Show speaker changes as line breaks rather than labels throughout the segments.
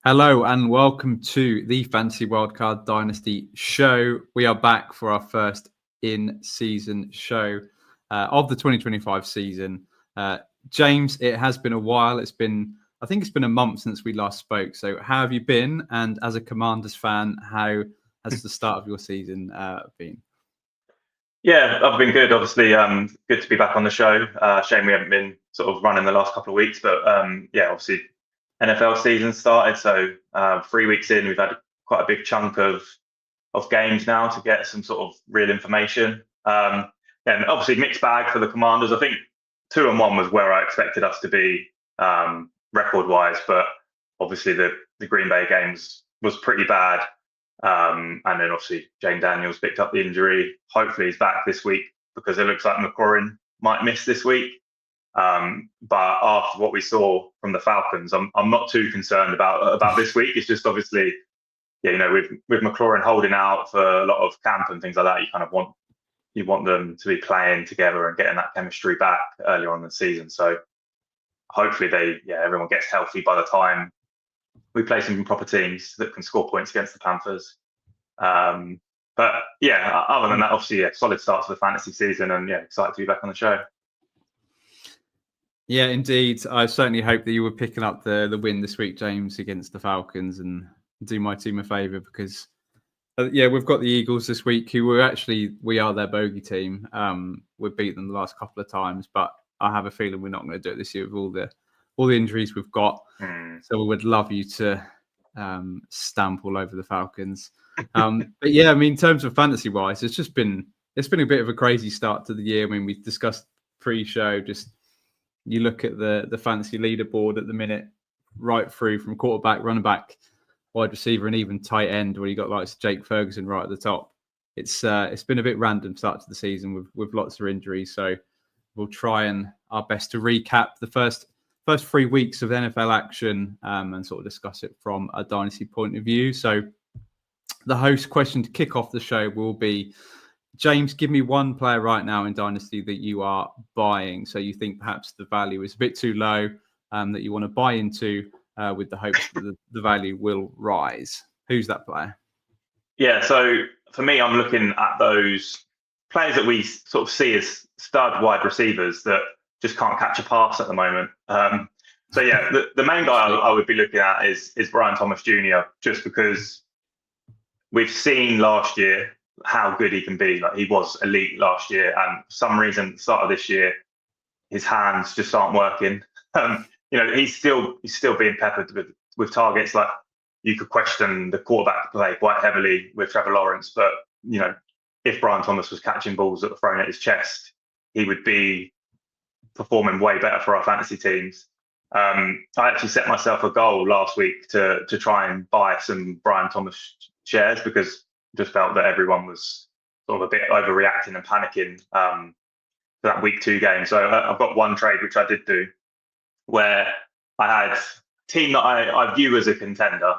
Hello and welcome to the Fantasy Wildcard Dynasty Show. We are back for our first in-season show of the 2025 season. James, it has been a while. I think it's been a month since we last spoke. So how have you been? And as a Commanders fan, how has the start of your season been?
Yeah, I've been good. Obviously, good to be back on the show. Shame we haven't been sort of running the last couple of weeks, but yeah, obviously NFL season started. So 3 weeks in, we've had quite a big chunk of games now to get some sort of real information. And obviously mixed bag for the Commanders. I think 2-1 was where I expected us to be record wise, but obviously the Green Bay games was pretty bad. And then obviously Jane Daniels picked up the injury. Hopefully he's back this week because it looks like McLaurin might miss this week. But after what we saw from the Falcons, I'm not too concerned about this week. It's just obviously, yeah, with McLaurin holding out for a lot of camp and things like that, you kind of want them to be playing together and getting that chemistry back earlier on in the season. So hopefully everyone gets healthy by the time we play some proper teams that can score points against the Panthers. But yeah, other than that, obviously, solid start to the fantasy season, and excited to be back on the show.
Yeah, indeed. I certainly hope that you were picking up the win this week, James, against the Falcons, and do my team a favour because, we've got the Eagles this week, who we are their bogey team. We've beat them the last couple of times, but I have a feeling we're not going to do it this year with all the injuries we've got. So we would love you to stamp all over the Falcons. But yeah, I mean, in terms of fantasy wise, it's been a bit of a crazy start to the year. I mean, we discussed pre-show, just you look at the fantasy leaderboard at the minute, right through from quarterback, running back, wide receiver, and even tight end, where you got like Jake Ferguson right at the top. It's been a bit random start to the season with lots of injuries. So we'll try our best to recap the first 3 weeks of NFL action and sort of discuss it from a dynasty point of view. So the host question to kick off the show will be, James, give me one player right now in Dynasty that you are buying. So you think perhaps the value is a bit too low that you want to buy into with the hopes that the value will rise. Who's that player?
Yeah, so for me, I'm looking at those players that we sort of see as stud wide receivers that just can't catch a pass at the moment. So yeah, the main guy I would be looking at is Brian Thomas Jr. just because we've seen last year how good he can be. Like, he was elite last year, and for some reason, at the start of this year, his hands just aren't working. He's still being peppered with targets. Like, you could question the quarterback play quite heavily with Trevor Lawrence, but if Brian Thomas was catching balls that were thrown at his chest, he would be performing way better for our fantasy teams. I actually set myself a goal last week to try and buy some Brian Thomas shares because I just felt that everyone was sort of a bit overreacting and panicking for that week 2 game. So I've got one trade which I did do where I had a team that I view as a contender.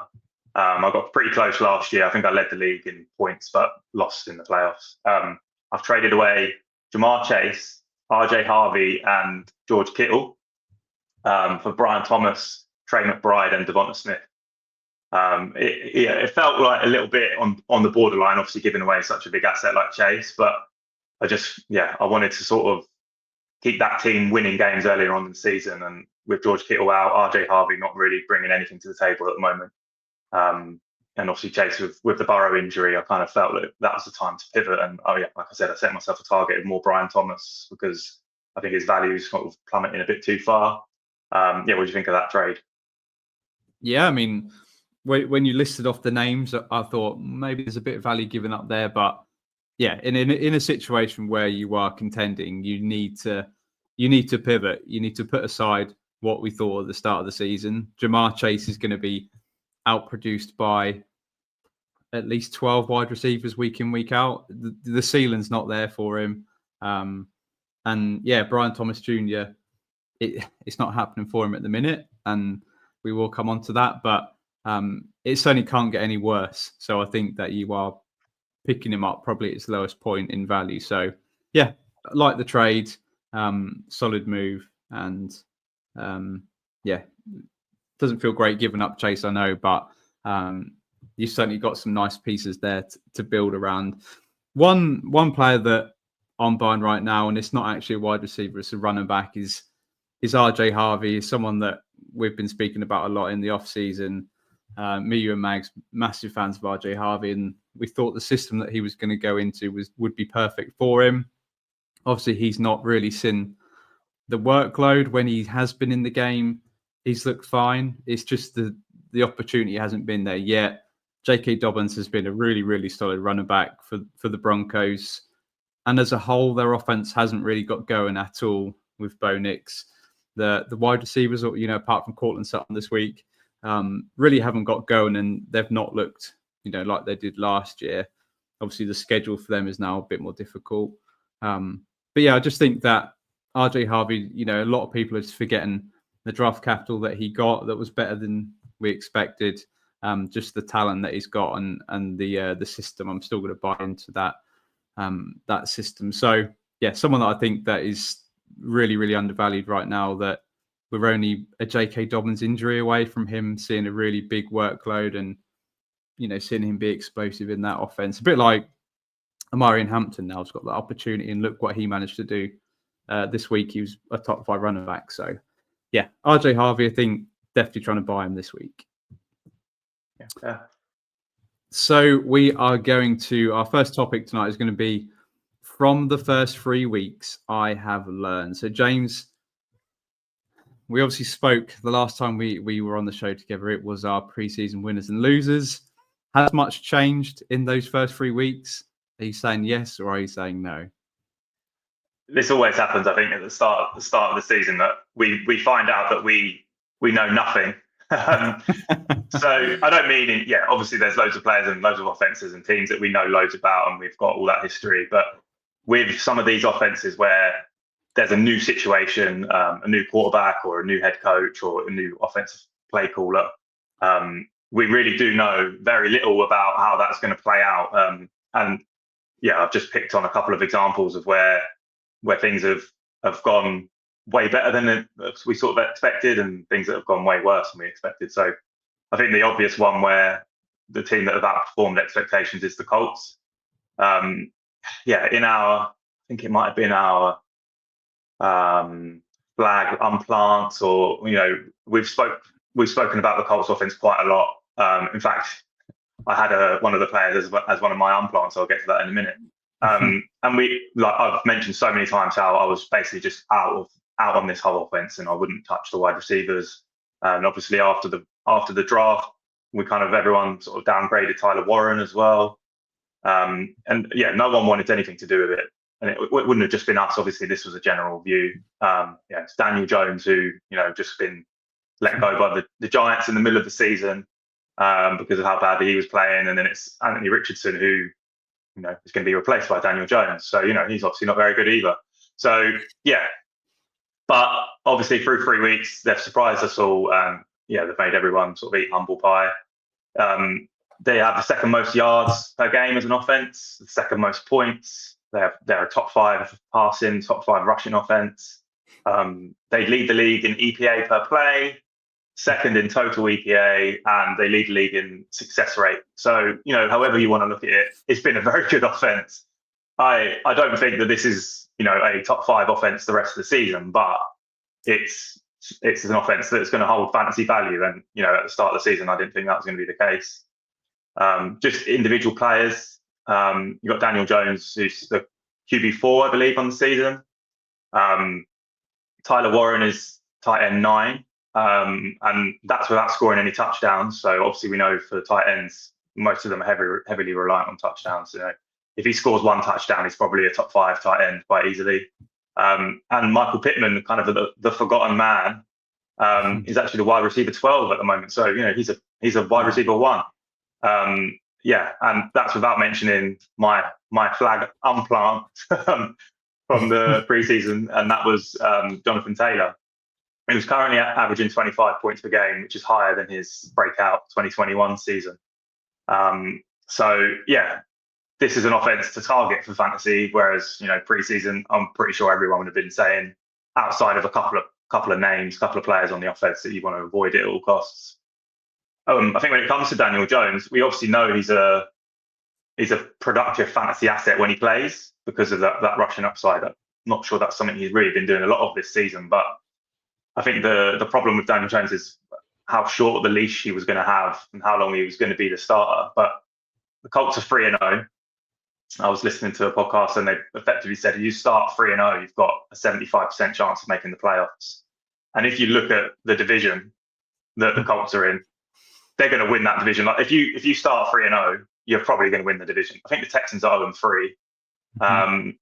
I got pretty close last year. I think I led the league in points, but lost in the playoffs. I've traded away Jamar Chase, RJ Harvey, and George Kittle for Brian Thomas, Trey McBride, and Devonta Smith. It felt like a little bit on the borderline, obviously giving away such a big asset like Chase, but I wanted to sort of keep that team winning games earlier on in the season. And with George Kittle out, RJ Harvey not really bringing anything to the table at the moment. And obviously Chase with the Burrow injury, I kind of felt that was the time to pivot. And like I said, I set myself a target of more Brian Thomas because I think his value is sort of plummeting a bit too far. What do you think of that trade?
Yeah, I mean, when you listed off the names, I thought maybe there's a bit of value given up there, but yeah, in a situation where you are contending, you need to pivot. You need to put aside what we thought at the start of the season. Jamar Chase is going to be outproduced by at least 12 wide receivers week in, week out. The ceiling's not there for him. And yeah, Brian Thomas Jr., it's not happening for him at the minute. And we will come on to that, but it certainly can't get any worse. So I think that you are picking him up probably at its lowest point in value. So yeah, like the trade, solid move. And Doesn't feel great giving up Chase, I know, but you've certainly got some nice pieces there to build around. One player that I'm buying right now, and it's not actually a wide receiver, it's a running back, is RJ Harvey, is someone that we've been speaking about a lot in the off-season. Me, you and Mags, massive fans of RJ Harvey, and we thought the system that he was going to go into would be perfect for him. Obviously, he's not really seen the workload when he has been in the game. He's looked fine. It's just the opportunity hasn't been there yet. J.K. Dobbins has been a really, really solid running back for the Broncos. And as a whole, their offense hasn't really got going at all with Bo Nix. The wide receivers, apart from Cortland Sutton this week, really haven't got going, and they've not looked, like they did last year. Obviously, the schedule for them is now a bit more difficult. But yeah, I just think that RJ Harvey, a lot of people are just forgetting the draft capital that he got that was better than we expected. Just the talent that he's got and the system. I'm still going to buy into that system. So yeah, someone that I think that is really, really undervalued right now, that we're only a J.K. Dobbins injury away from him seeing a really big workload and, seeing him be explosive in that offense. A bit like Amarian Hampton now has got that opportunity, and look what he managed to do this week. He was a top 5 running back. So yeah, RJ Harvey, I think definitely trying to buy him this week.
Yeah.
So we are going to, our first topic tonight is going to be from the first 3 weeks I have learned. So James, we obviously spoke the last time we were on the show together. It was our preseason winners and losers. Has much changed in those first 3 weeks? Are you saying yes or are you saying no?
This always happens, I think, at the start of the season, that we find out that we know nothing. So I don't mean, obviously there's loads of players and loads of offenses and teams that we know loads about, and we've got all that history. But with some of these offenses where there's a new situation, a new quarterback or a new head coach or a new offensive play caller, we really do know very little about how that's going to play out. And yeah, I've just picked on a couple of examples of where things have gone way better than we sort of expected, and things that have gone way worse than we expected. So I think the obvious one where the team that have outperformed expectations is the Colts. In I think it might have been our flag unplants, or we've spoken about the Colts offense quite a lot. In fact, I had one of the players as one of my unplants. I'll get to that in a minute. And I've mentioned so many times how I was basically just out on this whole offense, and I wouldn't touch the wide receivers. And obviously after the draft, everyone sort of downgraded Tyler Warren as well. No one wanted anything to do with it. And it wouldn't have just been us. Obviously, this was a general view. It's Daniel Jones who, just been let go by the Giants in the middle of the season because of how badly he was playing. And then it's Anthony Richardson who, is going to be replaced by Daniel Jones. So, he's obviously not very good either. So, yeah. But obviously through 3 weeks, they've surprised us all. They've made everyone sort of eat humble pie. They have the second most yards per game as an offense, the second most points. They're a top 5 passing, top 5 rushing offense. They lead the league in EPA per play, second in total EPA, and they lead the league in success rate. So, however you want to look at it, it's been a very good offense. I don't think that this is, a top 5 offense the rest of the season, but it's an offense that's going to hold fantasy value. And, at the start of the season, I didn't think that was going to be the case. Just individual players. You've got Daniel Jones, who's the QB4, I believe, on the season. Tyler Warren is tight end 9. And that's without scoring any touchdowns. So obviously we know for tight ends, most of them are heavily reliant on touchdowns. If he scores 1 touchdown, he's probably a top 5 tight end quite easily. And Michael Pittman, kind of the forgotten man, is actually the wide receiver 12 at the moment. So, he's a wide receiver 1. And that's without mentioning my flag unplant from the preseason, and that was Jonathan Taylor. He was currently averaging 25 points per game, which is higher than his breakout 2021 season. This is an offense to target for fantasy, whereas, preseason, I'm pretty sure everyone would have been saying, outside of a couple of couple of names, a couple of players on the offense that you want to avoid at all costs. I think when it comes to Daniel Jones, we obviously know he's a productive fantasy asset when he plays because of that rushing upside. I'm not sure that's something he's really been doing a lot of this season, but I think the problem with Daniel Jones is how short the leash he was going to have and how long he was going to be the starter. But the Colts are 3-0. I was listening to a podcast and they effectively said, if you start 3-0, you've got a 75% chance of making the playoffs. And if you look at the division that the Colts are in, they're going to win that division. Like if you start 3-0, you're probably going to win the division. I think the Texans are 0-3. Are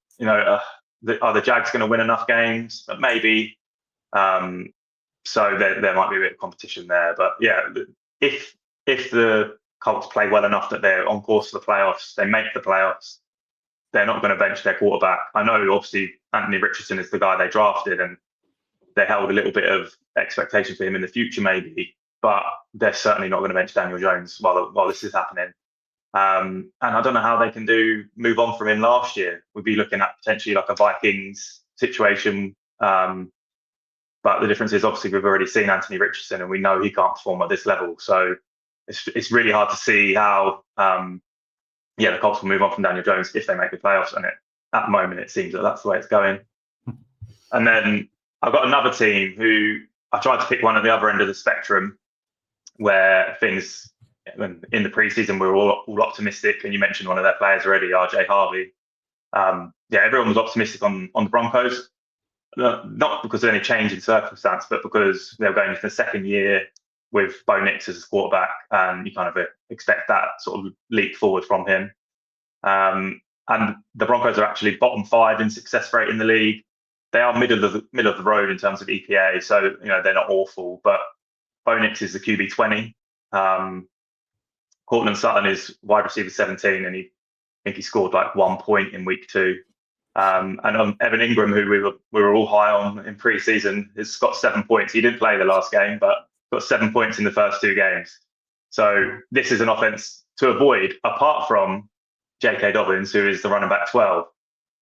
the Jags going to win enough games? Maybe. So there might be a bit of competition there. But yeah, if the Colts play well enough that they're on course for the playoffs, they make the playoffs, they're not going to bench their quarterback. I know, obviously, Anthony Richardson is the guy they drafted, and they held a little bit of expectation for him in the future, maybe. But they're certainly not going to bench Daniel Jones while this is happening. And I don't know how they can move on from him last year. We'd be looking at potentially like a Vikings situation. But the difference is, obviously, we've already seen Anthony Richardson, and we know he can't perform at this level. So it's really hard to see how the Colts will move on from Daniel Jones if they make the playoffs. And at the moment, it seems that that's the way it's going. And then I've got another team who I tried to pick one at the other end of the spectrum, where things in the preseason we were all optimistic, and you mentioned one of their players already, RJ Harvey. Everyone was optimistic on the Broncos, not because of any change in circumstance, but because they were going into the second year with Bo Nix as a quarterback, and you kind of expect that sort of leap forward from him. And the Broncos are actually bottom 5 in success rate in the league. They are middle of the road in terms of EPA, so they're not awful. But Bo Nix is the QB 20. Cortland Sutton is wide receiver 17, and I think he scored like 1 point in week 2. And Evan Ingram, who we were all high on in pre-season, has got 7 points. He didn't play the last game, but got 7 points in the first 2 games. So this is an offense to avoid, apart from J.K. Dobbins, who is the running back 12.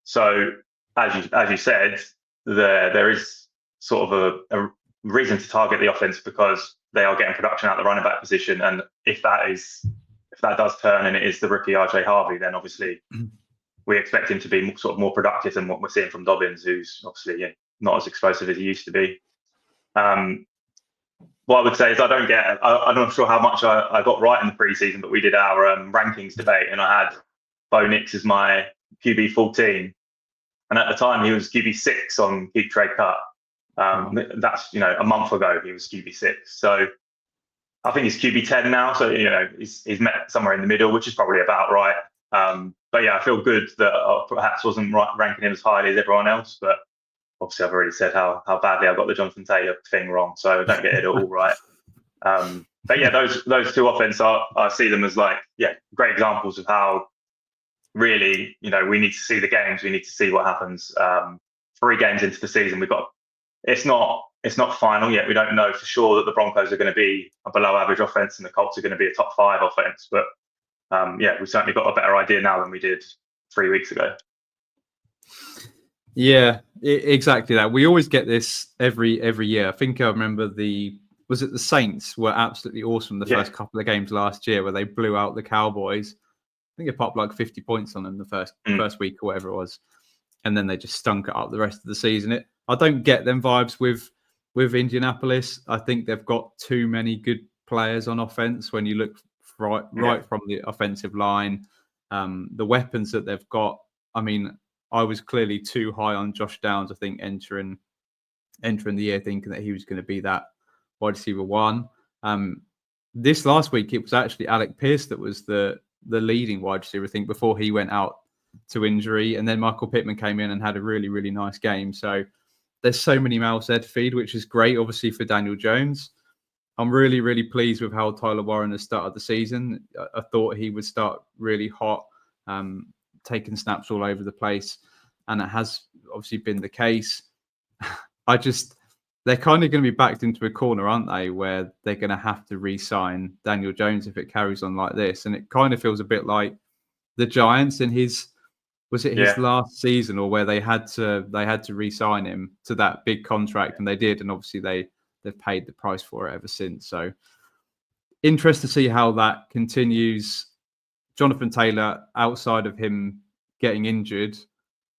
So as you said, there is sort of a reason to target the offense because they are getting production at the running back position. And if that does turn and it is the rookie RJ Harvey, then obviously we expect him to be sort of more productive than what we're seeing from Dobbins, who's obviously not as explosive as he used to be. What I would say is I'm not sure how much I got right in the preseason, but we did our rankings debate, and I had Bo Nix as my QB 14. And at the time, he was QB 6 on Keep Trade Cut. That's, a month ago, he was QB 6. So I think he's QB 10 now. So, he's met somewhere in the middle, which is probably about right. But yeah, I feel good that I perhaps wasn't ranking him as highly as everyone else. But obviously, I've already said how badly I got the Jonathan Taylor thing wrong. So I don't get it all right. But yeah, those two offense, I see them as great examples of how really, we need to see the games. We need to see what happens. 3 games into the season, it's not final yet. We don't know for sure that the Broncos are going to be a below average offense and the Colts are going to be a top 5 offense. But we've certainly got a better idea now than we did 3 weeks ago.
Yeah, exactly that. We always get this every year. I think I remember the Saints were absolutely awesome the first couple of games last year where they blew out the Cowboys. I think it popped like 50 points on them the first week or whatever it was. And then they just stunk it up the rest of the season. I don't get them vibes with Indianapolis. I think they've got too many good players on offense when you look right from the offensive line. The weapons that they've got, I mean, I was clearly too high on Josh Downs, I think, entering the year thinking that he was going to be that wide receiver 1. This last week, it was actually Alec Pierce that was the leading wide receiver, I think, before he went out to injury. And then Michael Pittman came in and had a really, really nice game. So there's so many mouths there to feed, which is great, obviously, for Daniel Jones. I'm really, really pleased with how Tyler Warren has started the season. I thought he would start really hot, taking snaps all over the place. And it has obviously been the case. They're kind of going to be backed into a corner, aren't they, where they're going to have to re-sign Daniel Jones if it carries on like this. And it kind of feels a bit like the Giants in his Was it his last season, or where they had to re-sign him to that big contract, and they did, and obviously they've paid the price for it ever since. So interesting to see how that continues. Jonathan Taylor, outside of him getting injured,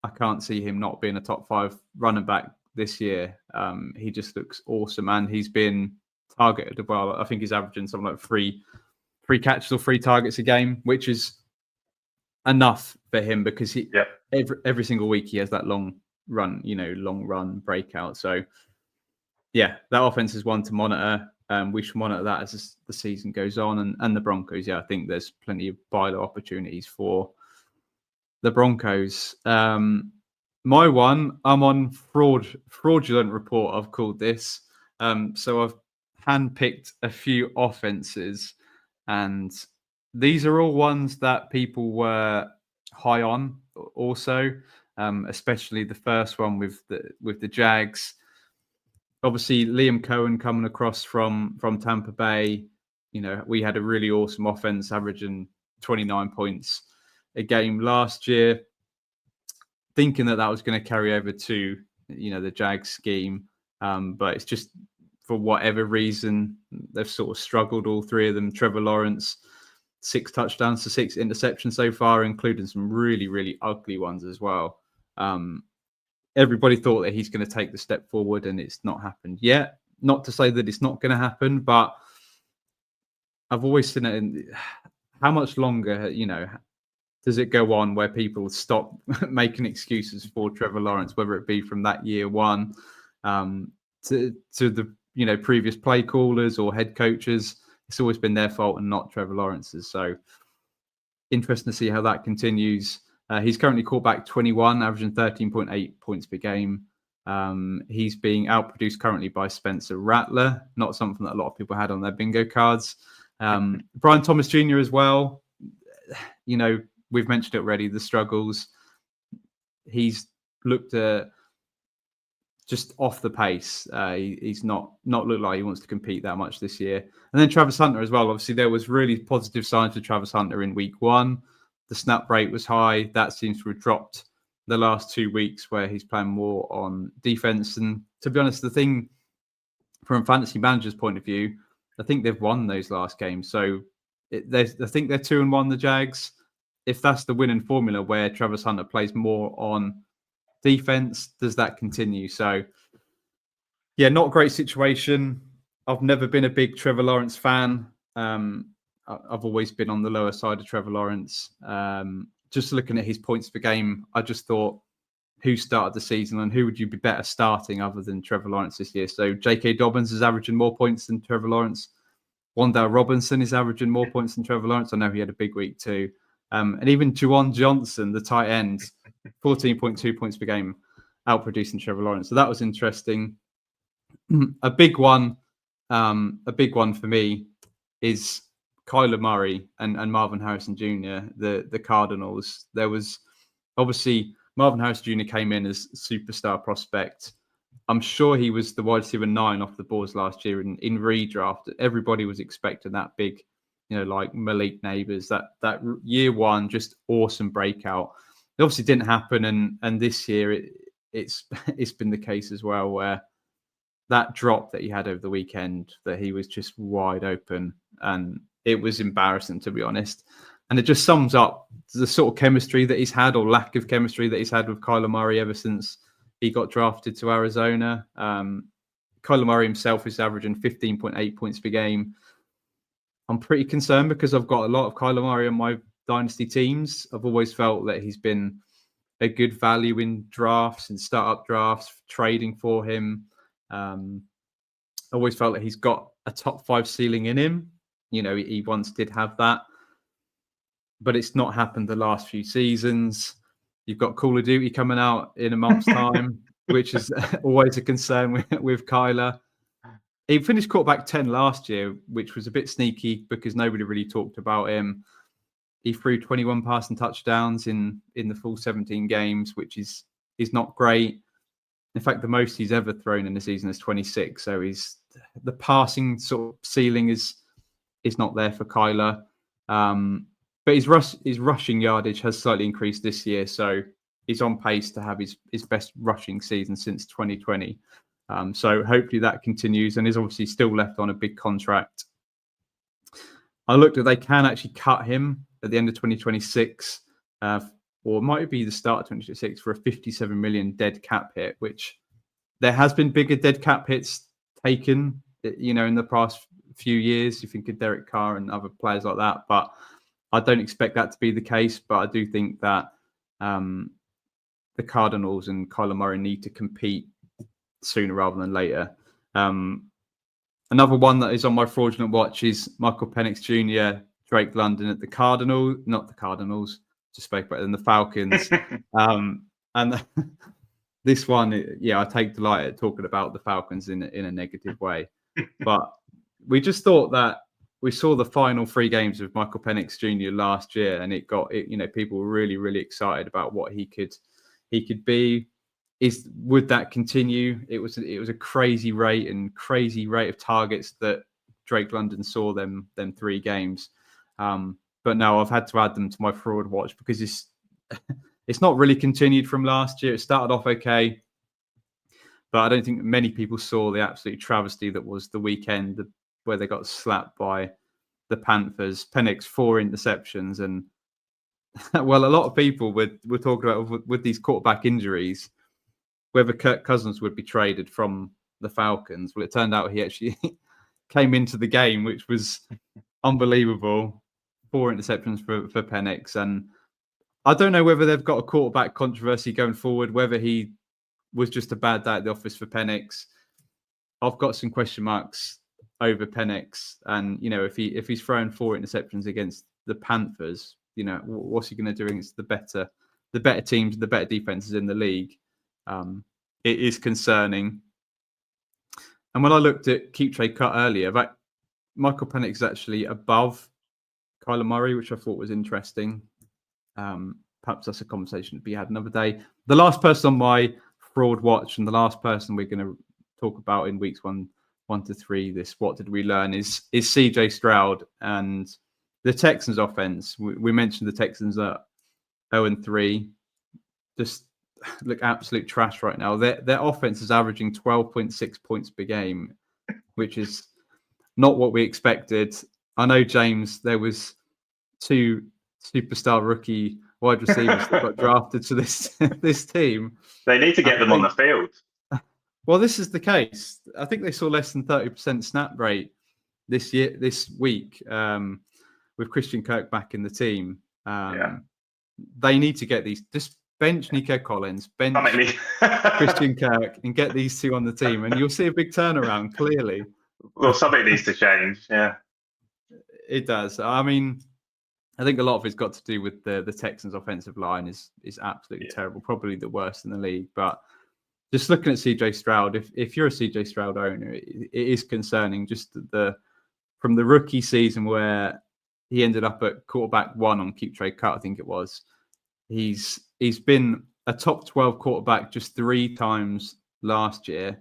I can't see him not being a top 5 running back this year. He just looks awesome, and he's been targeted well. I think he's averaging something like three catches or 3 targets a game, which is enough for him, because he every single week he has that long run breakout. So yeah, that offense is one to monitor. We should monitor that as the season goes on, and the Broncos. Yeah, I think there's plenty of buy low opportunities for the Broncos. My one, I'm on fraudulent report, I've called this. So I've handpicked a few offenses, and these are all ones that people were high on also, especially the first one with the Jags. Obviously, Liam Cohen coming across from Tampa Bay. We had a really awesome offense, averaging 29 points a game last year, thinking that was going to carry over to the Jags scheme, but it's just, for whatever reason, they've sort of struggled, all 3 of them. Trevor Lawrence, 6 touchdowns to 6 interceptions so far, including some really, really ugly ones as well. Everybody thought that he's going to take the step forward, and it's not happened yet. Not to say that it's not going to happen, but I've always seen it in how much longer, does it go on where people stop making excuses for Trevor Lawrence, whether it be from that year one to the previous play callers or head coaches. It's always been their fault and not Trevor Lawrence's. So interesting to see how that continues. He's currently quarterback 21, averaging 13.8 points per game. He's being outproduced currently by Spencer Rattler, not something that a lot of people had on their bingo cards. Brian Thomas Jr. as well. We've mentioned it already, the struggles. He's looked just off the pace. He's not looked like he wants to compete that much this year. And then Travis Hunter as well. Obviously, there was really positive signs for Travis Hunter in week 1. The snap rate was high. That seems to have dropped the last 2 weeks, where he's playing more on defense. And to be honest, the thing from a fantasy manager's point of view, I think they've won those last games. So I think they're 2-1, the Jags. If that's the winning formula, where Travis Hunter plays more on defense, does that continue? So yeah, not a great situation. I've never been a big Trevor Lawrence fan. I've always been on the lower side of Trevor Lawrence. Just looking at his points per game, I just thought, who started the season and who would you be better starting other than Trevor Lawrence this year? So J.K. Dobbins is averaging more points than Trevor Lawrence. Wan'Dale Robinson is averaging more points than Trevor Lawrence. I know he had a big week too. And even Juwan Johnson, the tight end, 14.2 points per game, outproducing Trevor Lawrence. So that was interesting. A big one for me is Kyler Murray and Marvin Harrison Jr., the Cardinals. There was obviously Marvin Harrison Jr. came in as superstar prospect. I'm sure he was the wide receiver 9 off the boards last year in redraft. Everybody was expecting that big, like Malik Neighbors, that year 1, just awesome breakout. It obviously didn't happen, and this year it's been the case as well, where that drop that he had over the weekend, that he was just wide open, and it was embarrassing, to be honest. And it just sums up the sort of chemistry that he's had, or lack of chemistry that he's had with Kyler Murray ever since he got drafted to Arizona. Kyler Murray himself is averaging 15.8 points per game. I'm pretty concerned because I've got a lot of Kyler Murray on my dynasty teams. I've always felt that he's been a good value in drafts and startup drafts, trading for him. I always felt that he's got a top 5 ceiling in him. He once did have that, but it's not happened the last few seasons. You've got Call of Duty coming out in a month's time, which is always a concern with Kyler. He finished quarterback 10 last year, which was a bit sneaky because nobody really talked about him. He threw 21 passing touchdowns in the full 17 games, which is not great. In fact, the most he's ever thrown in a season is 26. So the passing sort of ceiling is not there for Kyler. but his rushing yardage has slightly increased this year, so he's on pace to have his best rushing season since 2020. So hopefully that continues, and is obviously still left on a big contract. I looked at they can actually cut him at the end of 2026, or it might be the start of 2026 for a 57 million dead cap hit, which there has been bigger dead cap hits taken, in the past few years. You think of Derek Carr and other players like that, but I don't expect that to be the case. But I do think that the Cardinals and Kyler Murray need to compete sooner rather than later. Another one that is on my fraudulent watch is Michael Penix Jr., Drake London at not the Cardinals, just spoke about them, the Falcons. And this one, I take delight at talking about the Falcons in a negative way. But we just thought that we saw the final 3 games of Michael Penix Jr. last year, and people were really, really excited about what he could be. Would that continue? It was a crazy rate of targets that Drake London saw them 3 games. But now I've had to add them to my fraud watch because it's not really continued from last year. It started off okay, but I don't think many people saw the absolute travesty that was the weekend where they got slapped by the Panthers. Penix 4 interceptions, and well, a lot of people were talking about with these quarterback injuries whether Kirk Cousins would be traded from the Falcons. Well, it turned out he actually came into the game, which was unbelievable. 4 interceptions for Penix. And I don't know whether they've got a quarterback controversy going forward, whether he was just a bad day at the office for Penix. I've got some question marks over Penix. And, if he's throwing 4 interceptions against the Panthers, what's he going to do against the better teams, the better defenses in the league? It is concerning. And when I looked at keep trade cut earlier, that Michael Penix is actually above Kyler Murray, which I thought was interesting. Perhaps that's a conversation to be had another day. The last person on my fraud watch, and the last person we're going to talk about in weeks 1 to 3, this what did we learn, is CJ Stroud and the Texans offense. We mentioned the Texans are 0-3. Just look absolute trash right now. Their offense is averaging 12.6 points per game, which is not what we expected. I know, James, there was 2 superstar rookie wide receivers that got drafted to this team.
They need to get them on the field.
Well, this is the case. I think they saw less than 30% snap rate this week, with Christian Kirk back in the team. They need to get these. Just bench Nico Collins, bench Christian Kirk, and get these 2 on the team, and you'll see a big turnaround, clearly.
Well, something needs to change, yeah.
It does. I mean, I think a lot of it's got to do with the Texans' offensive line is absolutely terrible, probably the worst in the league. But just looking at CJ Stroud, if you're a CJ Stroud owner, it is concerning. Just from the rookie season where he ended up at quarterback 1 on keep trade cut, I think it was. He's been a top 12 quarterback just 3 times last year.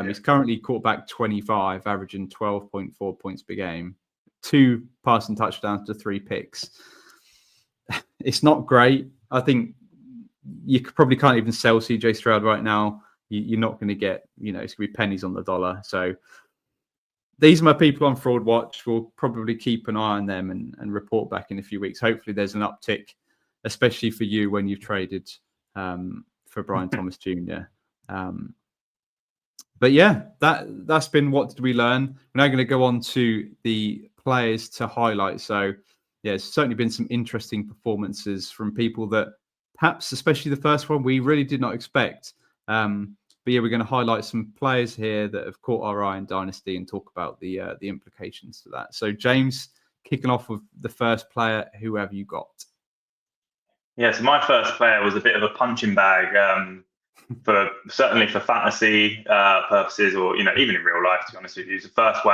He's currently quarterback 25, averaging 12.4 points per game, 2 passing touchdowns to 3 picks. It's not great. I think you probably can't even sell CJ Stroud right now. You're not going to get, it's going to be pennies on the dollar. So these are my people on Fraud Watch. We'll probably keep an eye on them and report back in a few weeks. Hopefully there's an uptick, especially for you when you've traded for Brian Thomas Jr. But yeah, that's been what did we learn. We're now going to go on to the players to highlight. So yeah, it's certainly been some interesting performances from people that perhaps, especially the first one, we really did not expect. But yeah, we're going to highlight some players here that have caught our eye in Dynasty and talk about the implications to that. So James, kicking off with the first player, who have you got?
Yeah, so my first player was a bit of a punching bag, certainly for fantasy purposes, or even in real life. To be honest with you, he's a first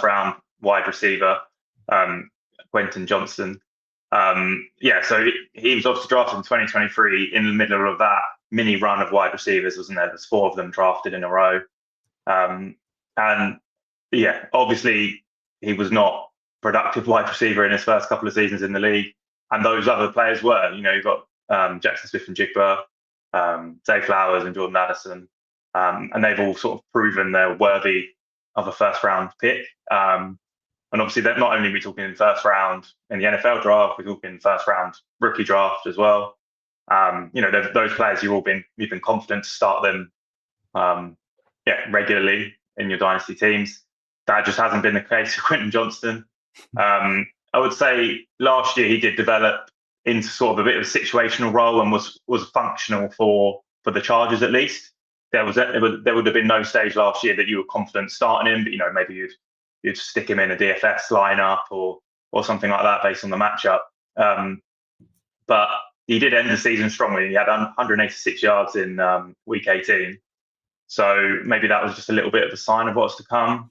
round wide receiver, Quentin Johnston. So he was obviously drafted in 2023 in the middle of that mini run of wide receivers, wasn't there? There's 4 of them drafted in a row, and obviously he was not productive wide receiver in his first couple of seasons in the league. And those other players were, you've got Jackson Smith and Jigba, Zay Flowers and Jordan Addison, and they've all sort of proven they're worthy of a first-round pick. And obviously, that not only are we talking in first round in the NFL draft, we're talking first round rookie draft as well. Those players you've been confident to start them, regularly in your dynasty teams. That just hasn't been the case with Quentin Johnston. I would say last year he did develop into sort of a bit of a situational role and was functional for the Chargers at least. There would have been no stage last year that you were confident starting him, but maybe you'd stick him in a DFS lineup or something like that based on the matchup. But he did end the season strongly. He had 186 yards in week 18. So maybe that was just a little bit of a sign of what's to come.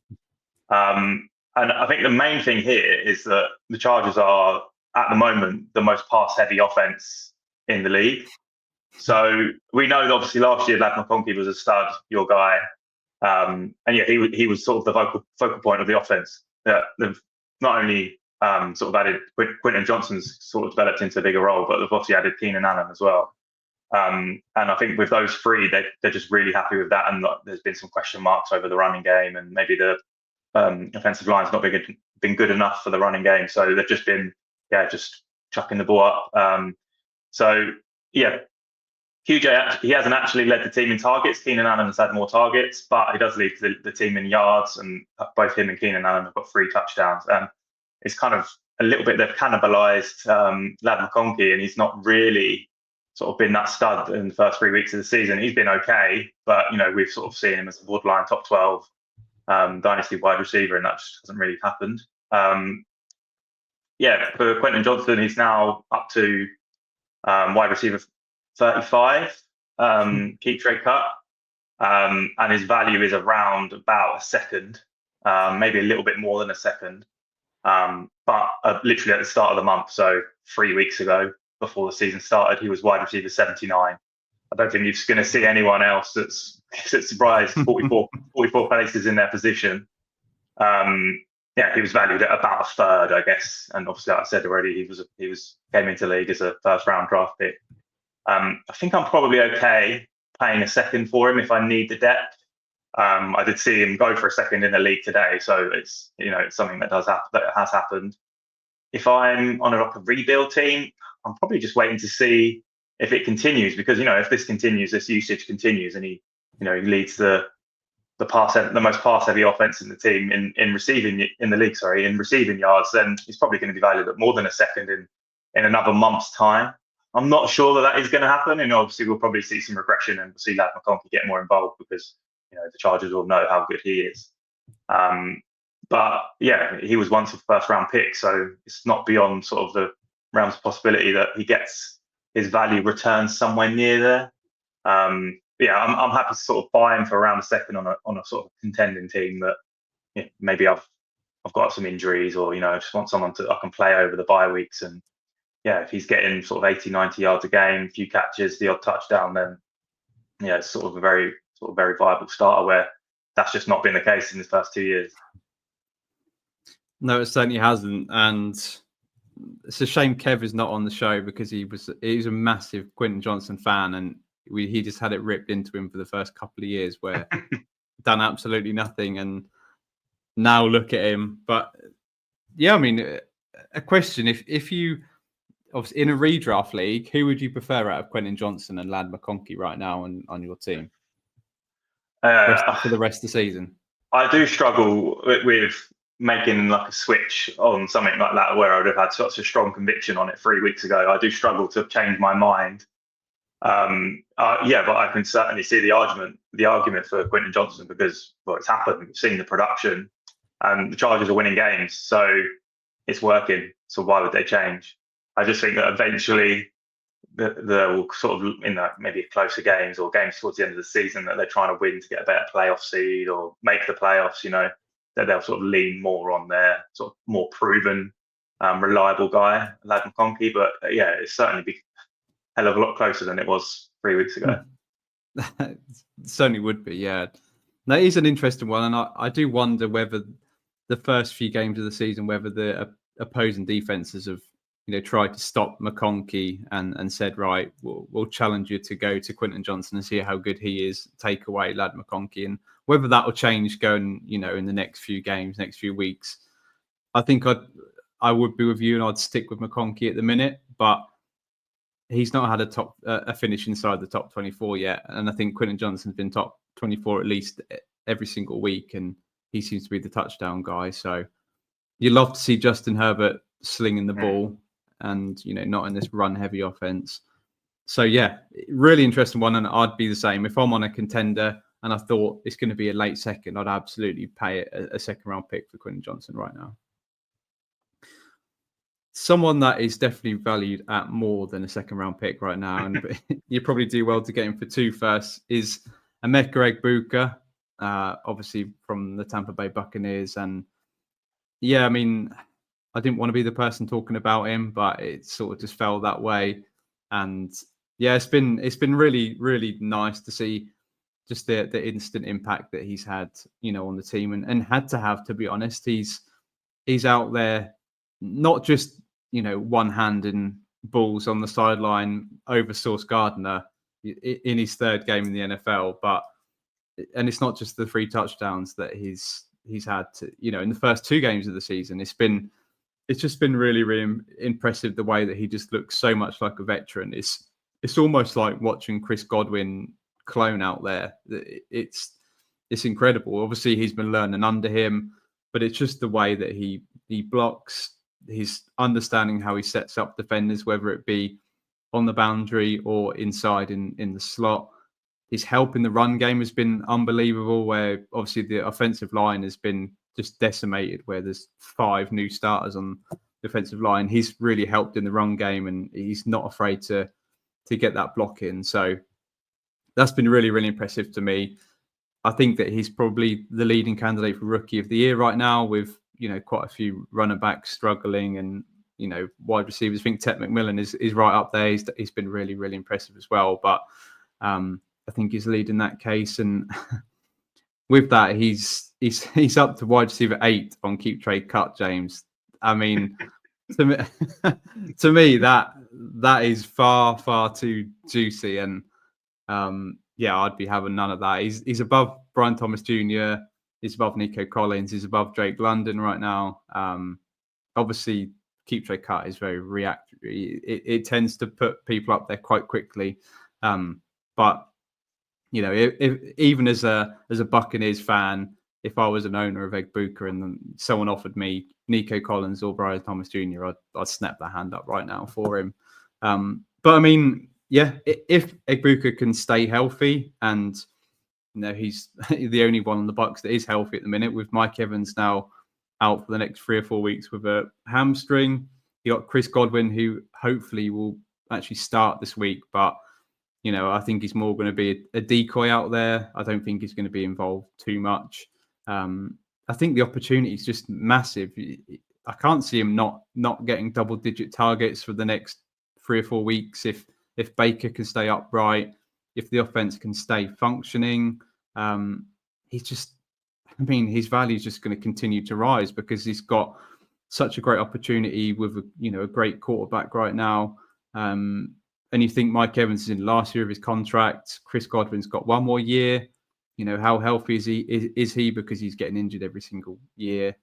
And I think the main thing here is that the Chargers are, at the moment, the most pass-heavy offense in the league. So we know that obviously last year, Ladd McConkey was a stud, your guy. And he was sort of the focal point of the offense. They've not only sort of added Quentin Johnston's sort of developed into a bigger role, but they've obviously added Keenan Allen as well. And I think with those three, they're just really happy with that. And there's been some question marks over the running game, and maybe the offensive line's not been good enough for the running game. So they've just been just chucking the ball up. QJ, he hasn't actually led the team in targets. Keenan Allen has had more targets, but he does lead the team in yards, and both him and Keenan Allen have got 3 touchdowns. And it's kind of a little bit, they've cannibalized Ladd McConkey, and he's not really sort of been that stud in the first 3 weeks of the season. He's been okay, but, we've sort of seen him as a borderline top 12 dynasty wide receiver, and that just hasn't really happened. For Quentin Johnston, he's now up to wide receiver 35, keep trade cut, and his value is around about a second, maybe a little bit more than a second, but literally at the start of the month, so 3 weeks ago, before the season started, he was wide receiver 79. I don't think you're going to see anyone else that's surprised 44 places in their position. He was valued at about a third, I guess, and obviously, like I said already, he came into the league as a first round draft pick. I think I'm probably okay paying a second for him if I need the depth. I did see him go for a second in the league today, so it's something that has happened. If I'm on a rebuild team, I'm probably just waiting to see if it continues, because if this continues, this usage continues, and he leads the most pass heavy offense in the team in receiving in the league, in receiving yards, then he's probably going to be valued at more than a second in another month's time. I'm not sure that is going to happen, and obviously we'll probably see some regression, and we'll see Ladd McConkey get more involved because the Chargers will know how good he is. But he was once a first round pick, so it's not beyond sort of the realms of possibility that he gets his value returned somewhere near there. I'm happy to sort of buy him for around a second on a sort of contending team that maybe I've got some injuries, or I just want someone I can play over the bye weeks, and if he's getting sort of 80, 90 yards a game, a few catches, the odd touchdown, then it's sort of a very viable starter, where that's just not been the case in his first 2 years.
No, it certainly hasn't, and it's a shame Kev is not on the show, because he was a massive Quentin Johnston fan, and he just had it ripped into him for the first couple of years, where done absolutely nothing, and now look at him. But a question: if you obviously in a redraft league, who would you prefer out of Quentin Johnston and Ladd McConkey right now on your team for the rest of the season? I
do struggle with making like a switch on something like that, where I would have had such a strong conviction on it 3 weeks ago. I do struggle to change my mind. But I can certainly see the argument for Quentin Johnston, because it's happened. We've seen the production, and the Chargers are winning games, so it's working. So why would they change? I just think that eventually they'll sort of, in maybe closer games or games towards the end of the season that they're trying to win to get a better playoff seed or make the playoffs, that they'll sort of lean more on their sort of more proven, reliable guy, Ladd McConkey. But it's certainly be a hell of a lot closer than it was 3 weeks ago.
It certainly would be, yeah. That is an interesting one, and I do wonder whether the first few games of the season, whether the opposing defenses have tried to stop McConkey and said, right, we'll challenge you to go to Quinton Johnson and see how good he is, take away Lad McConkey. And whether that will change going, in the next few games, next few weeks, I think I would be with you and I'd stick with McConkey at the minute, but he's not had a finish inside the top 24 yet. And I think Quinton Johnson's been top 24 at least every single week, and he seems to be the touchdown guy. So you love to see Justin Herbert slinging the ball and, not in this run heavy offense. So yeah, really interesting one. And I'd be the same. If I'm on a contender and I thought it's going to be a late second, I'd absolutely pay a second round pick for Quinton Johnson right now. Someone that is definitely valued at more than a second round pick right now, and you probably do well to get him for 2 firsts, is Emeka Egbuka, obviously from the Tampa Bay Buccaneers. And yeah, I mean, I didn't want to be the person talking about him, but it sort of just fell that way. And yeah, it's been really, really nice to see just the instant impact that he's had, on the team and had to have, to be honest. He's out there, not just, one-handing balls on the sideline over Sauce Gardner in his 3rd game in the NFL, and it's not just the 3 touchdowns that he's had to, in the first 2 games of the season. It's just been really, really impressive the way that he just looks so much like a veteran. It's almost like watching Chris Godwin clone out there. It's incredible. Obviously, he's been learning under him, but it's just the way that he blocks, his understanding how he sets up defenders, whether it be on the boundary or inside in the slot. His help in the run game has been unbelievable, where obviously the offensive line has been just decimated, where there's 5 new starters on the offensive line. He's really helped in the run game, and he's not afraid to get that block in. So that's been really, really impressive to me. I think that he's probably the leading candidate for Rookie of the Year right now, with quite a few running backs struggling, and wide receivers. I think Ted McMillan is right up there. He's been really, really impressive as well. But I think he's leading that case, and with that, he's up to wide receiver 8 on Keep Trade Cut, James. I mean, to me that is far, far too juicy, and I'd be having none of that. He's above Brian Thomas Jr. He's above Nico Collins. He's above Drake London right now. Obviously, Keep Trade Cut is very reactionary. It tends to put people up there quite quickly. But if even as a Buccaneers fan, if I was an owner of Egbuka and then someone offered me Nico Collins or Brian Thomas Jr., I'd snap that hand up right now for him. But I mean, yeah, if Egbuka can stay healthy, and he's the only one on the Bucs that is healthy at the minute, with Mike Evans now out for the next 3 or 4 weeks with a hamstring. You got Chris Godwin, who hopefully will actually start this week, but I think he's more going to be a decoy out there. I don't think he's going to be involved too much. I think the opportunity is just massive. I can't see him not getting double-digit targets for the next 3 or 4 weeks if Baker can stay upright, if the offense can stay functioning. His value is just going to continue to rise because he's got such a great opportunity with a great quarterback right now. And you think Mike Evans is in last year of his contract. Chris Godwin's got 1 more year. How healthy is he because he's getting injured every single year.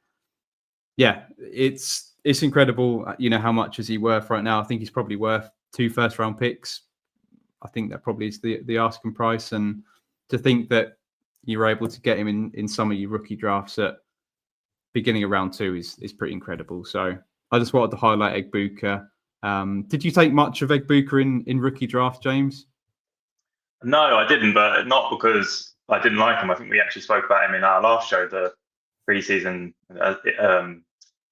Yeah, it's incredible. How much is he worth right now? I think he's probably worth 2 first-round picks. I think that probably is the asking price. And to think that you were able to get him in some of your rookie drafts at beginning of round 2 is pretty incredible. So I just wanted to highlight Egbuka. Did you take much of Egbuka in rookie draft, James?
No, I didn't, but not because I didn't like him. I think we actually spoke about him in our last show, the preseason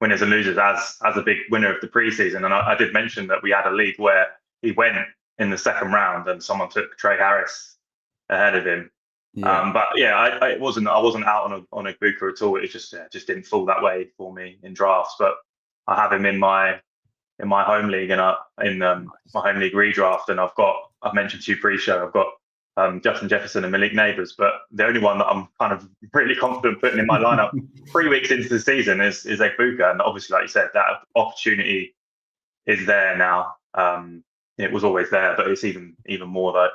winners and losers, as a big winner of the preseason. And I did mention that we had a league where he went in the 2nd round and someone took Trey Harris ahead of him. Yeah. But yeah, I wasn't out on Egbuka at all. It just didn't fall that way for me in drafts. But I have him in my home league and my home league redraft, and I've mentioned to you pre-show, I've got Justin Jefferson and Malik Neighbors, but the only one that I'm kind of really confident putting in my lineup 3 weeks into the season is Egbuka. And obviously, like you said, that opportunity is there now. It was always there, but it's even more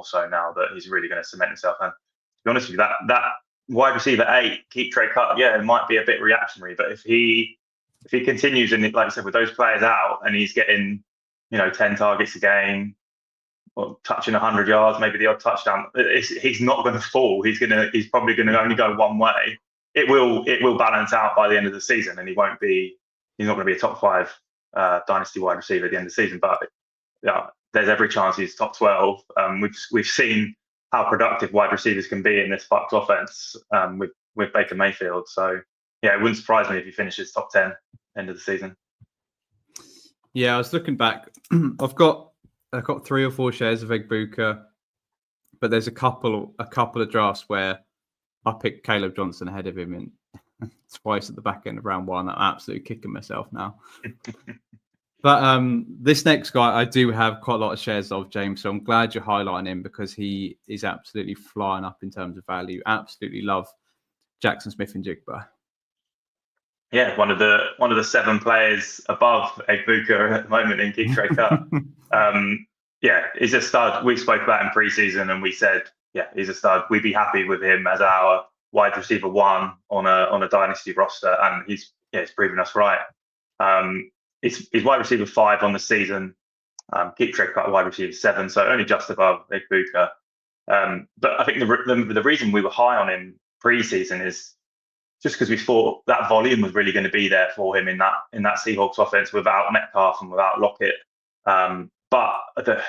so now that he's really going to cement himself. And to be honest with you, that wide receiver 8, keep Trey Cut, it might be a bit reactionary, but if he continues, and like I said, with those players out, and he's getting 10 targets a game, or touching 100 yards, maybe the odd touchdown, he's not going to fall. He's probably going to only go one way. It will balance out by the end of the season, and he's not going to be a top 5 dynasty wide receiver at the end of the season. But there's every chance he's top 12. We've seen how productive wide receivers can be in this Bucs offense with Baker Mayfield. So it wouldn't surprise me if he finishes top 10 end of the season.
Yeah, I was looking back. I've got 3 or 4 shares of Egbuka, but there's a couple of drafts where I picked Caleb Johnson ahead of him in twice at the back end of round 1. I'm absolutely kicking myself now. But this next guy, I do have quite a lot of shares of, James. So I'm glad you're highlighting him because he is absolutely flying up in terms of value. Absolutely love Jackson Smith-Njigba.
Yeah, one of the 7 players above Egbuka at the moment in Keep Trade Cup. He's a stud. We spoke about him preseason, and we said, he's a stud. We'd be happy with him as our wide receiver 1 on a dynasty roster, and he's proven us right. He's wide receiver 5 on the season. Keep Trade Cup wide receiver 7, so only just above Egbuka. But I think the reason we were high on him preseason is just because we thought that volume was really going to be there for him in that Seahawks offense without Metcalf and without Lockett. But the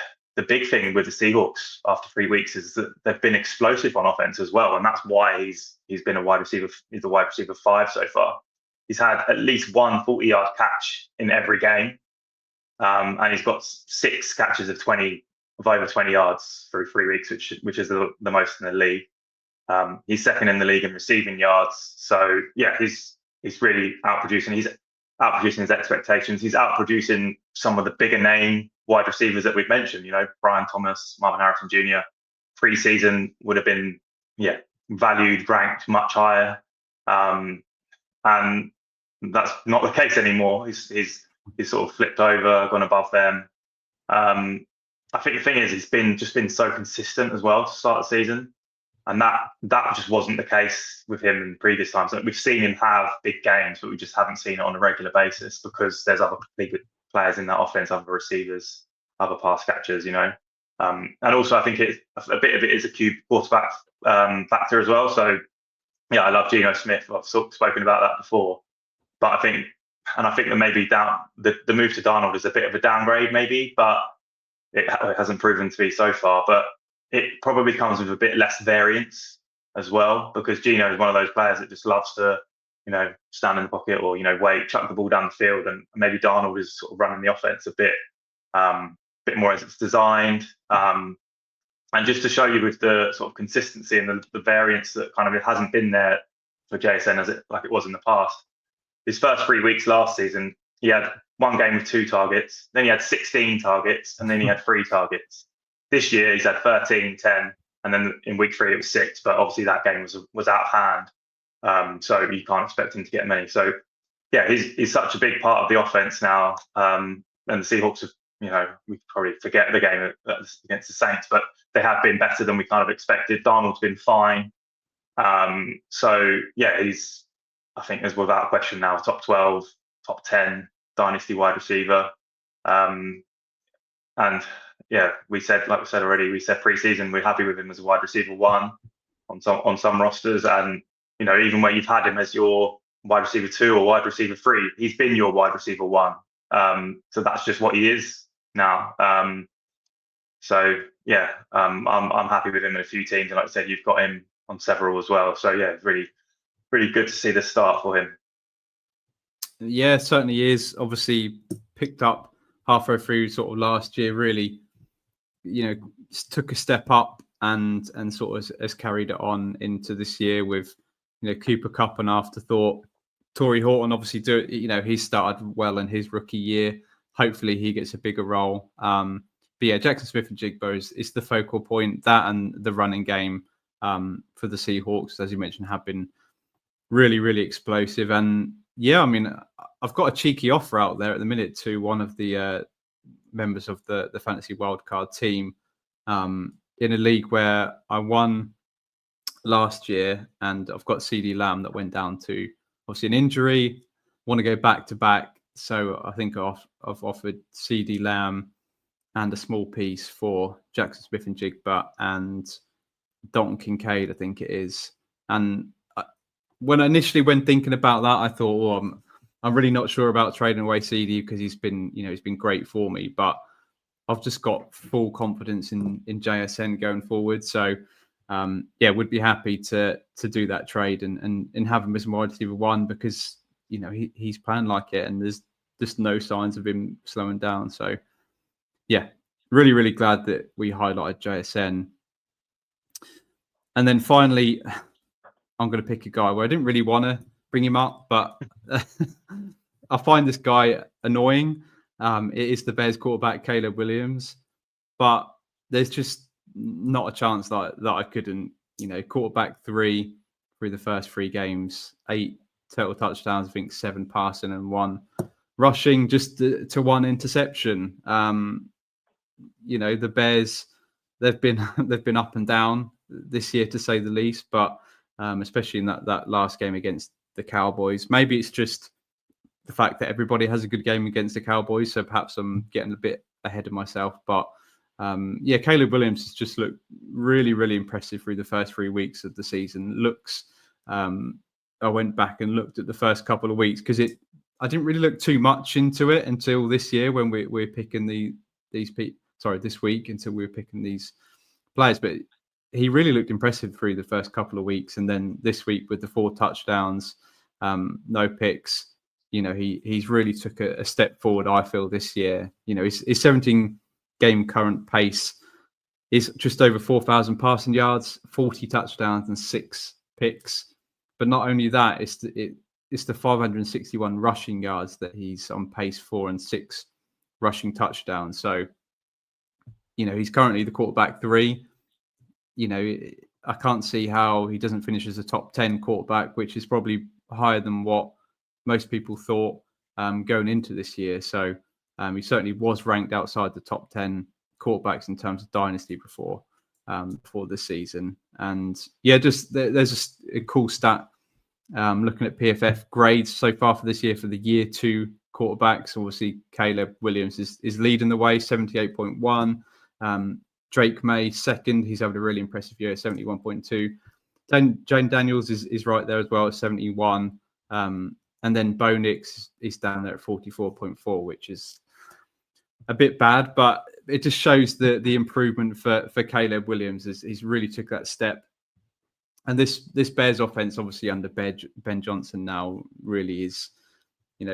big thing with the Seahawks after 3 weeks is that they've been explosive on offense as well, and that's why he's been a wide receiver. He's the wide receiver 5 so far. He's had at least one 40-yard catch in every game, and he's got 6 catches of over 20 yards through 3 weeks, which is the most in the league. He's second in the league in receiving yards. So he's really outproducing. He's outproducing his expectations. He's outproducing some of the bigger name wide receivers that we've mentioned. Brian Thomas, Marvin Harrison Jr. Preseason would have been valued, ranked much higher, and that's not the case anymore. He's sort of flipped over, gone above them. I think the thing is, he's been so consistent as well to start the season. And that just wasn't the case with him in previous times. Like, we've seen him have big games, but we just haven't seen it on a regular basis because there's other big players in that offense, other receivers, other pass catchers, And also, I think a bit of it is a quarterback factor as well. So, I love Geno Smith. I've spoken about that before. But I think that maybe the move to Darnold is a bit of a downgrade, maybe, but it hasn't proven to be so far. But it probably comes with a bit less variance as well, because Geno is one of those players that just loves to, stand in the pocket or, wait, chuck the ball down the field. And maybe Darnold is sort of running the offense a bit more as it's designed. And just to show you with the sort of consistency and the variance that kind of it hasn't been there for JSN like it was in the past. His first 3 weeks last season, he had one game with 2 targets, then he had 16 targets, and then he had 3 targets. This year, he's had 13, 10, and then in week 3, it was 6. But obviously, that game was out of hand. So you can't expect him to get many. So, he's such a big part of the offense now. And the Seahawks have, we probably forget the game against the Saints, but they have been better than we kind of expected. Darnold's been fine. He's, I think, is without question now top 12, top 10 dynasty wide receiver. We said preseason, we're happy with him as a wide receiver 1 on some rosters, and even where you've had him as your wide receiver 2 or wide receiver 3, he's been your wide receiver 1. So that's just what he is now. I'm happy with him in a few teams, and like I said, you've got him on several as well. So really, really good to see the start for him.
Yeah, certainly is. Obviously picked up halfway through sort of last year, really, took a step up and sort of has carried it on into this year with, Cooper Kupp an afterthought. Torrey Horton, obviously, he started well in his rookie year. Hopefully he gets a bigger role. Jackson Smith-Njigba is the focal point. That and the running game for the Seahawks, as you mentioned, have been really, really explosive. And I've got a cheeky offer out there at the minute to one of the members of the Fantasy Wildcard team in a league where I won last year, and I've got CD Lamb that went down to obviously an injury. Want to go back to back, so I think I've offered CD Lamb and a small piece for Jackson Smith and Jigba and Dalton Kincaid, I think it is. And when thinking about that, I thought, I'm really not sure about trading away CD because he's been great for me, but I've just got full confidence in JSN going forward. So would be happy to do that trade and have him as my wide receiver one, because he's playing like it, and there's just no signs of him slowing down. So yeah, really, really glad that we highlighted JSN. And then finally, I'm going to pick a guy where I didn't really want to bring him up, but I find this guy annoying. It is the Bears quarterback, Caleb Williams, but there's just not a chance that I couldn't, quarterback 3 through the first 3 games, 8 total touchdowns, I think 7 passing and 1 rushing, just to 1 interception. The Bears, they've been up and down this year, to say the least, but especially in that last game against the Cowboys. Maybe it's just the fact that everybody has a good game against the Cowboys, so perhaps I'm getting a bit ahead of myself. But Caleb Williams has just looked really, really impressive through the first 3 weeks of the season. I went back and looked at the first couple of weeks because I didn't really look too much into it until this year when we're picking this week, until we were picking these players. But he really looked impressive through the first couple of weeks, and then this week with the 4 touchdowns, no picks. He's really took a step forward, I feel, this year. His 17 game current pace is just over 4,000 passing yards, 40 touchdowns and 6 picks. But not only that, it's the 561 rushing yards that he's on pace for, and 6 rushing touchdowns. So, he's currently the quarterback 3. I can't see how he doesn't finish as a top 10 quarterback, which is probably higher than what most people thought going into this year. So he certainly was ranked outside the top 10 quarterbacks in terms of Dynasty before this season. And there's a cool stat looking at PFF grades so far for this year for the year 2 quarterbacks. Obviously, Caleb Williams is leading the way, 78.1. Drake May second. He's having a really impressive year, 71.2. Then Jane Daniels is right there as well at 71. And then Bo Nix is down there at 44.4, which is a bit bad, but it just shows the improvement for Caleb Williams. He's really took that step. And this Bears offense, obviously under Ben Johnson now, really is,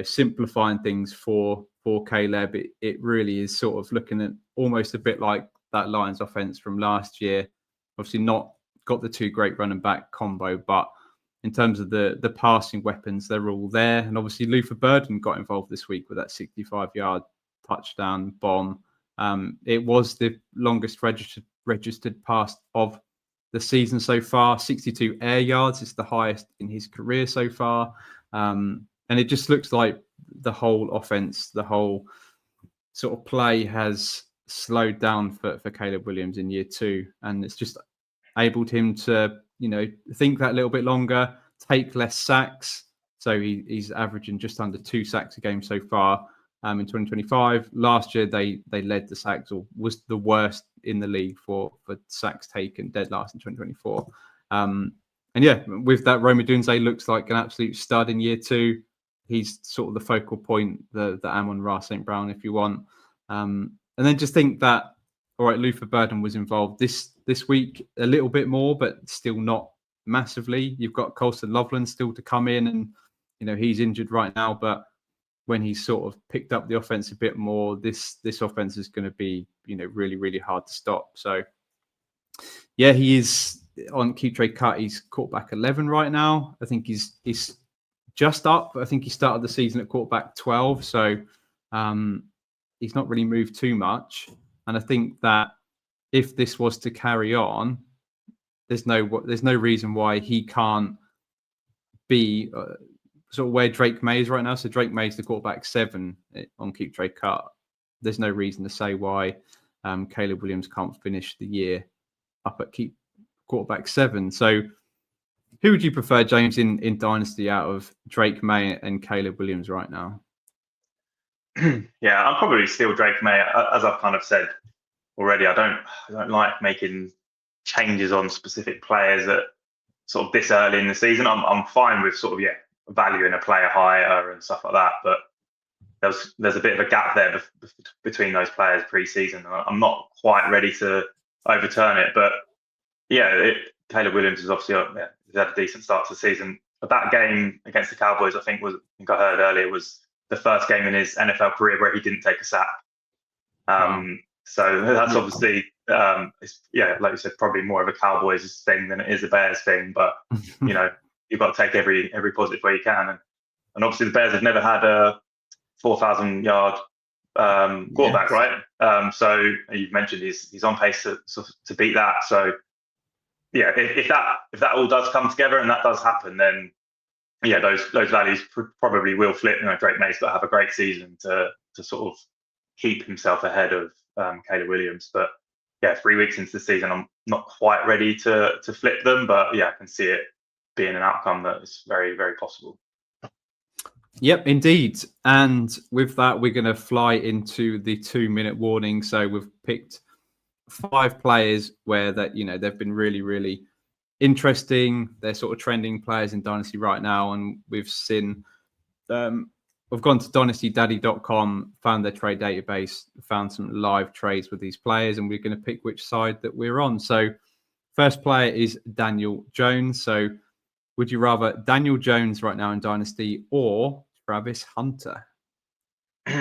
simplifying things for Caleb. It really is sort of looking at almost a bit like that Lions offense from last year. Obviously not got the 2 great running back combo, but in terms of the passing weapons, they're all there. And obviously Luther Burden got involved this week with that 65-yard touchdown bomb. It was the longest registered pass of the season so far, 62 air yards. It's the highest in his career so far. And it just looks like the whole offense, the whole sort of play has slowed down for Caleb Williams in year 2. And it's just enabled him to, think that little bit longer, take less sacks. So he's averaging just under 2 sacks a game so far in 2025. Last year, they led the sacks, or was the worst in the league for sacks taken, dead last in 2024. With that, Rome Odunze looks like an absolute stud in year 2. He's sort of the focal point, the Amon-Ra St. Brown, if you want. And then just think that, all right, Luther Burden was involved this week a little bit more, but still not massively. You've got Colston Loveland still to come in, and he's injured right now, but when he's sort of picked up the offense a bit more, this offense is going to be really, really hard to stop. So he is on Keep Trade Cut. He's quarterback 11 right now. I think he's just up. I think he started the season at quarterback 12, so he's not really moved too much. And I think that if this was to carry on, there's no reason why he can't be sort of where Drake May is right now. So Drake May is the quarterback 7 on Keep Trade Cut. There's no reason to say why Caleb Williams can't finish the year up at keep quarterback 7. So who would you prefer, James, in Dynasty out of Drake May and Caleb Williams right now?
Yeah, I'm probably still Drake May. As I've kind of said already, I don't like making changes on specific players at sort of this early in the season. I'm fine with sort of valuing a player higher and stuff like that, but there's a bit of a gap there between those players pre-season. I'm not quite ready to overturn it, but Caleb Williams is obviously he's had a decent start to the season. But that game against the Cowboys, I think I heard earlier, was the first game in his NFL career where he didn't take a sack. So that's obviously, like you said, probably more of a Cowboys thing than it is a Bears thing. But you've got to take every positive way you can. And obviously the Bears have never had a 4,000-yard quarterback, right? So you've mentioned he's on pace to beat that. So if that all does come together and that does happen, then those values probably will flip. Drake May's got to have a great season to sort of keep himself ahead of Caleb Williams. But 3 weeks into the season, I'm not quite ready to flip them. But I can see it being an outcome that is very, very possible.
Yep, indeed. And with that, we're going to fly into the 2-minute warning. So we've picked 5 players where they've been really, really interesting. They're sort of trending players in Dynasty right now. And we've seen, we've gone to dynastydaddy.com, found their trade database, found some live trades with these players, and we're going to pick which side that we're on. So first player is Daniel Jones. So would you rather Daniel Jones right now in Dynasty or Travis Hunter?
He's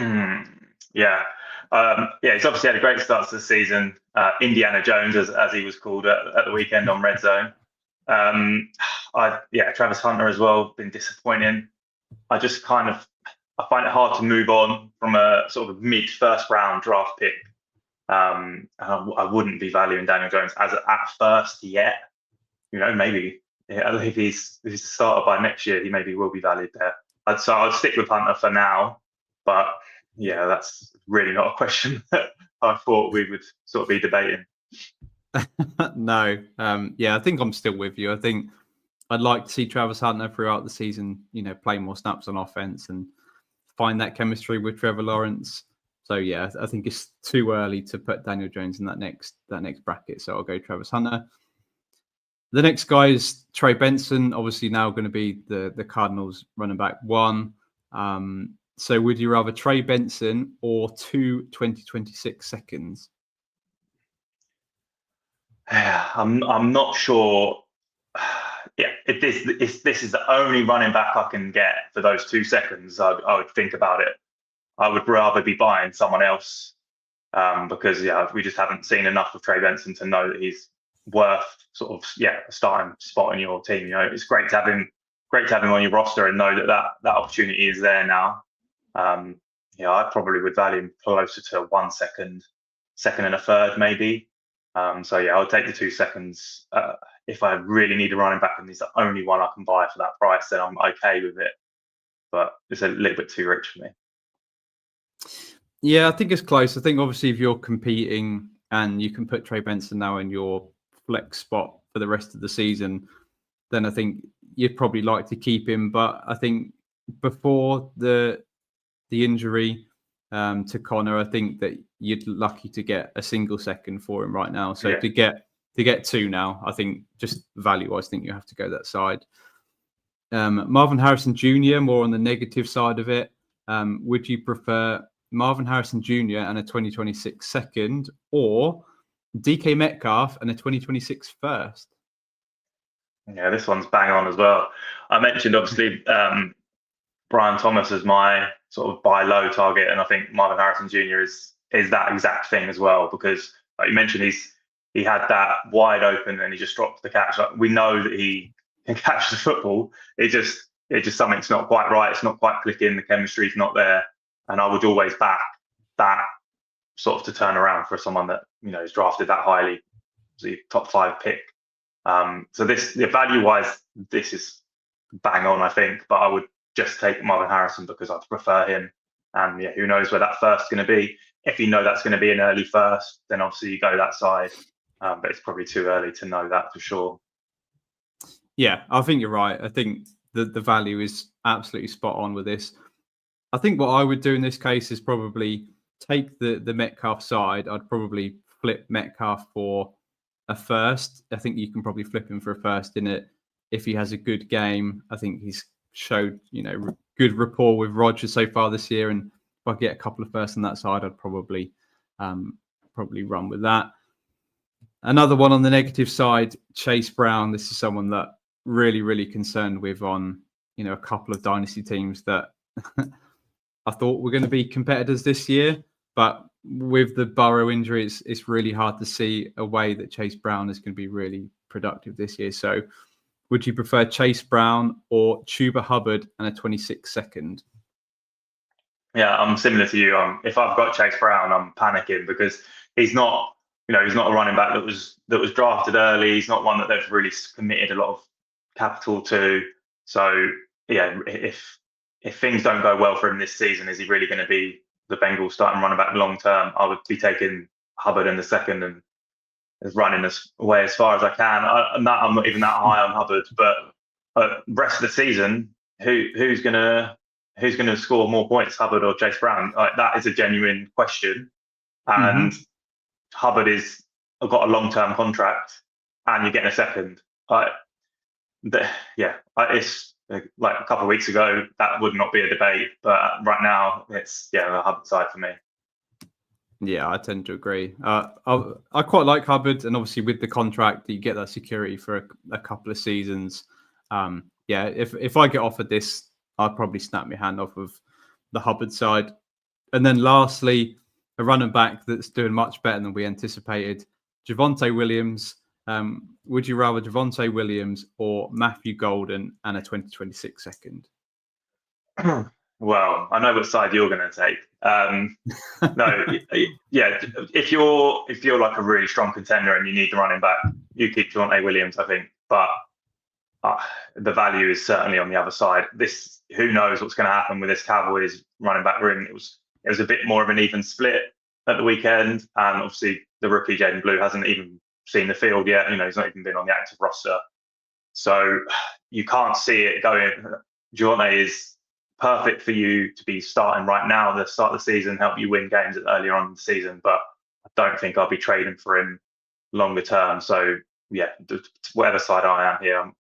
obviously had a great start to the season. Indiana Jones, as he was called at the weekend on Red Zone. Travis Hunter as well, been disappointing. I find it hard to move on from a sort of mid-first round draft pick. I wouldn't be valuing Daniel Jones as at first yet. Maybe if he's the starter by next year, he maybe will be valued there. I'd stick with Hunter for now, but that's really not a question that I thought we would sort of be debating.
No, I think I'm still with you. I think I'd like to see Travis Hunter throughout the season, play more snaps on offense and find that chemistry with Trevor Lawrence. So I think it's too early to put Daniel Jones in that next bracket. So I'll go Travis Hunter. The next guy is Trey Benson, obviously now going to be the Cardinals running back 1. So would you rather Trey Benson or 2 2026 seconds?
I'm not sure. If this is the only running back I can get for those 2 seconds, I would think about it. I would rather be buying someone else because we just haven't seen enough of Trey Benson to know that he's worth sort of a starting spot in your team. It's great to have him on your roster and know that opportunity is there now. I probably would value him closer to 1 second and a third maybe. I'll take the 2 seconds. If I really need a running back and he's the only one I can buy for that price, then I'm okay with it. But it's a little bit too rich for me.
Yeah, I think it's close. I think obviously if you're competing and you can put Trey Benson now in your flex spot for the rest of the season, then I think you'd probably like to keep him. But I think before the injury to Connor, I think that you're lucky to get a single second for him right now. So to get 2 now, I think just value-wise, I think you have to go that side. Marvin Harrison Jr., more on the negative side of it. Would you prefer Marvin Harrison Jr. and a 2026 second or DK Metcalf and a 2026 first?
Yeah, this one's bang on as well. I mentioned obviously Brian Thomas as my sort of buy low target, and I think Marvin Harrison Jr. is that exact thing as well, because like you mentioned, he had that wide open and he just dropped the catch. Like, we know that he can catch the football. It just something's not quite right. It's not quite clicking. The chemistry's not there, and I would always back that sort of to turn around for someone that is drafted that highly, the top 5 pick. So the value wise, this is bang on, I think, but I would just take Marvin Harrison because I prefer him. And yeah, who knows where that first is going to be. If you know that's going to be an early first, then obviously you go that side. But it's probably too early to know that for sure.
Yeah, I think you're right. I think the value is absolutely spot on with this. I think what I would do in this case is probably take the Metcalf side. I'd probably flip Metcalf for a first. I think you can probably flip him for a first in it if he has a good game. I think he's showed, good rapport with Rodgers so far this year, and if I get a couple of firsts on that side, I'd probably run with that. Another one on the negative side, Chase Brown. This is someone that really, really concerned with on a couple of dynasty teams that I thought were going to be competitors this year, but with the Burrow injury, it's really hard to see a way that Chase Brown is going to be really productive this year. So would you prefer Chase Brown or Chuba Hubbard and a 26 second?
Yeah, I'm similar to you. If I've got Chase Brown, I'm panicking because he's not a running back that was drafted early. He's not one that they've really committed a lot of capital to. So yeah, if things don't go well for him this season, is he really going to be the Bengals starting running back long term? I would be taking Hubbard in the second and running away as far as I can. I'm not even that high on Hubbard, but rest of the season, who's gonna score more points, Hubbard or Chase Brown? Like, that is a genuine question. And Hubbard got a long-term contract, and you're getting a second. It's like a couple of weeks ago that would not be a debate, but right now it's the Hubbard side for me.
Yeah, I tend to agree. I quite like Hubbard, and obviously with the contract, you get that security for a couple of seasons. If I get offered this, I'd probably snap my hand off of the Hubbard side. And then lastly, a running back that's doing much better than we anticipated, Javonte Williams. Would you rather Javonte Williams or Matthew Golden and a 2026 second?
Well, I know what side you're going to take. No, yeah. If you're like a really strong contender and you need the running back, you keep Javonte Williams, I think. But the value is certainly on the other side. Who knows what's going to happen with this Cowboys running back room? It was a bit more of an even split at the weekend, and obviously the rookie Jaden Blue hasn't even seen the field yet. He's not even been on the active roster, so you can't see it going. Javonte is perfect for you to be starting right now, the start of the season, help you win games earlier on in the season, but I don't think I'll be trading for him longer term. So yeah, whatever side I am here,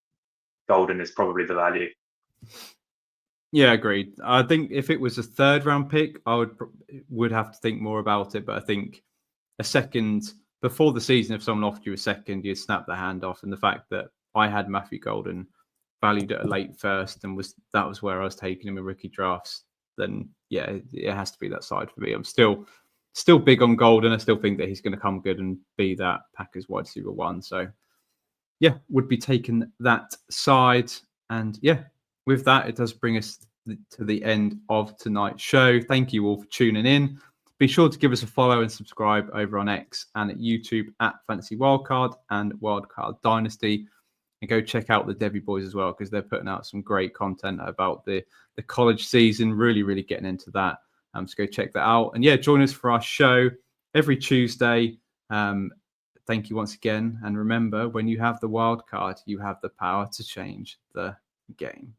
Golden is probably the value.
Yeah, agreed. I think if it was a third round pick, I would have to think more about it. But I think a second before the season, if someone offered you a second, you'd snap the hand off. And the fact that I had Matthew Golden valued at a late first, and that was where I was taking him in rookie drafts, then yeah, it has to be that side for me. I'm still big on Golden. I still think that he's going to come good and be that Packers wide receiver one. So yeah, would be taking that side. And yeah, with that, it does bring us to the end of tonight's show. Thank you all for tuning in. Be sure to give us a follow and subscribe over on X and at YouTube at Fantasy Wildcard and Wildcard Dynasty. And go check out the Devy boys as well, because they're putting out some great content about the college season, really, really getting into that. So go check that out. And yeah, join us for our show every Tuesday. Thank you once again. And remember, when you have the wild card, you have the power to change the game.